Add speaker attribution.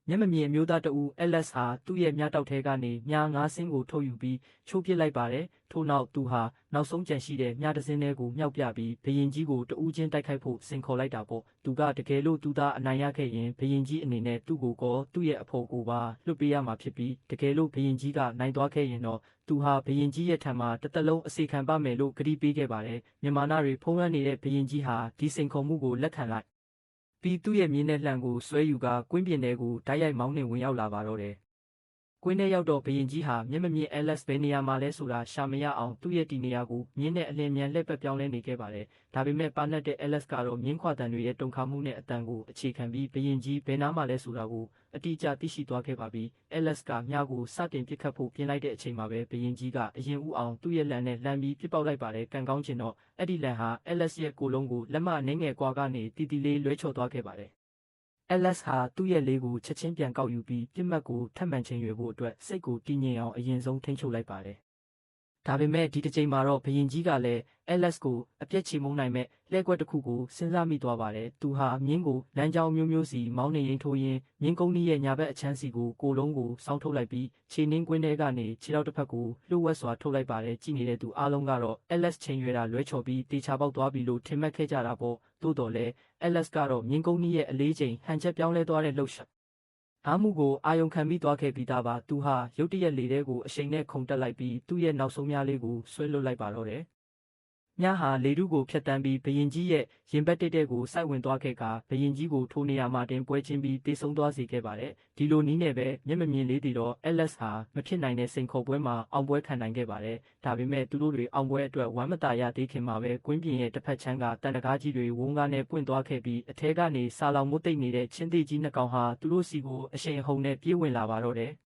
Speaker 1: မျက်မမြင်အမျိုးသားတဦး LS ဟာသူ့ရဲ့မြတောက်ထဲကနေမြ9 စင်းကိုထုတ်ယူပြီးချိုးပစ်လိုက်ပါတယ်။ထို့နောက်သူဟာနောက်ဆုံးကျန်ရှိတဲ့မြတစ်စင်းကိုမြောက်ပြပြီးဘရင်ကြီးကိုတဦးချင်းတိုက်ခိုက်ဖို့စင်ခေါ်လိုက်တာပေါ့။သူကတကယ်လို့သူသားအနိုင်ရခဲ့ရင်ဘရင်ကြီးအနေနဲ့သူ့ကိုကောသူ့ရဲ့အဖော်ကိုပါလွတ်ပေးရမှာဖြစ်ပြီးတကယ်လို့ဘရင်ကြီးကနိုင်သွားခဲ့ရင်တော့သူဟာဘရင်ကြီးရဲ့ထံမှာတစ်သက်လုံးအစီခံပါမယ်လို့ကတိပေးခဲ့ပါတယ်။မြန်မာနာတွေဖုံးလွှမ်းနေတဲ့ဘရင်ကြီးဟာဒီစိန်ခေါ်မှုကိုလက်ခံလိုက်ပြီးသူ့ရဲ့မြင်းနဲ့လှံကိုဆွဲယူကာကွင်းပြင်ထဲကိုတိုက်ရိုက်မောင်းနှင်ဝင်ရောက်လာပါတော့တယ်။ကွင်းထဲရောက်တော့ဘရင်ကြီးဟာမျက်မမြင် LS ဘယ်နေရာမှာလဲဆိုတာရှာမရအောင်သူ့ရဲ့ဒီနေရာကိုမြင်းနဲ့အလင်းမြန်လှည့်ပတ်ပြောင်းလဲနေခဲ့ပါတယ်။ဒါပေမဲ့ပါနတ်တဲ့ LS ကတော့မြင်းခွာတန်တွေရဲ့တုန်ခါမှုနဲ့အတန်ကိုအခြေခံပြီးဘရင်ကြီးဘယ်နားမှာလဲဆိုတာကိုအတိအကျသိရှိသွားခဲ့ပါပြီ။ LS ကမြကိုစတင်ပစ်ခတ်ဖို့ပြင်လိုက်တဲ့အချိန်မှာပဲဘရင်ကြီးကအရင်ဦးအောင်သူ့ရဲ့လန်နဲ့လှမ်းပြီးပစ်ပေါက်လိုက်ပါတယ်။ကံကောင်းချင်တော့အဲ့ဒီလန်ဟာ LS ရဲ့ကိုယ်လုံးကိုလက်မအနှဲငယ်ကွာကနေတီတီလေးလွဲချော်သွားခဲ့ပါတယ်။ LS ဟာသူ့ရဲ့လေးကိုချက်ချင်းပြန်ကောက်ယူပြီးပြစ်မှတ်ကိုထပ်မံချိန်ရွယ်ဖို့အတွက်စိတ်ကိုတည်ငြိမ်အောင်အရင်ဆုံးထိန်းချုပ်လိုက်ပါတယ်။ဒါပေမဲ့ဒီတစ်ချိန်မှာတော့ဘရင်ကြီးကလည်း LS ကိုအပြက်ချေမှုန်းနိုင်မဲ့လှဲကွက်တစ်ခုကိုစဉ်းစားမိသွားပါတယ်။သူဟာမြင်းကိုလမ်းကြောင်းမျိုးမျိုးစီမောင်းနေရင်ထိုးရင်းမြင်းကုန်းကြီးရဲ့ညာဘက်အချမ်းစီကိုလုံးကိုစောင်းထုတ်လိုက်ပြီးခြေနှင်းကွင်းထဲကနေခြေထောက်တစ်ဖက်ကိုလှုပ်ဝက်စွာထုတ်လိုက်ပါတယ်။ကြည့်နေတဲ့သူအားလုံးကတော့ LS ချိန်ရွယ်တာလွဲချော်ပြီးတေချာပေါက်သွားပြီလို့ထင်မှတ်ခဲ့ကြတာပေါ့။သို့တော်လည်း LS ကတော့မြင်းကုန်းကြီးရဲ့အလေးချိန်ဟန်ချက်ပြောင်းလဲသွားတဲ့လှုပ်ရှားမှုကိုအာယုံခံပြီးသွားခဲ့ပြီးသားပါ။သူဟာရုတ်တရက်လေထဲကိုအရှိန်နဲ့ခုန်တက်လိုက်ပြီးသူ့ရဲ့နောက်ဆုံးများလေးကိုဆွဲလွတ်လိုက်ပါတော့တယ်။မြဟာလေထုကိုဖြတ်တန်းပြီးဘရင်ကြီးရဲ့ရင်ဘတ်တိတ်တဲ့ကိုစိုက်ဝင်သွားခဲ့ကဘရင်ကြီးကိုထိုနေရာမှာတင်ပွဲချင်းပြီးတေဆုံးသွားစေခဲ့ပါတယ်။ဒီလိုနည်းနဲ့ပဲမျက်မမြင်လေးတည်တော့ LS ဟာမဖြစ်နိုင်တဲ့စိန်ခေါ်ပွဲမှာအောင်ပွဲခံနိုင်ခဲ့ပါတယ်။ဒါပေမဲ့သူတို့တွေအောင်ပွဲအတွက်ဝမ်းမသာရသေးခင်မှာပဲကွင်းပြင်ရဲ့တစ်ဖက်ချမ်းကတန်တကားကြီးတွေဝုန်းကားနဲ့ပွင့်သွားခဲ့ပြီးအထဲကနေစာလောင်မွတ်တိတ်နေတဲ့ချင်းသေးကြီးနှစ်ကောင်ဟာသူတို့စီကိုအရှိန်အဟုန်နဲ့ပြေးဝင်လာပါတော့တယ်။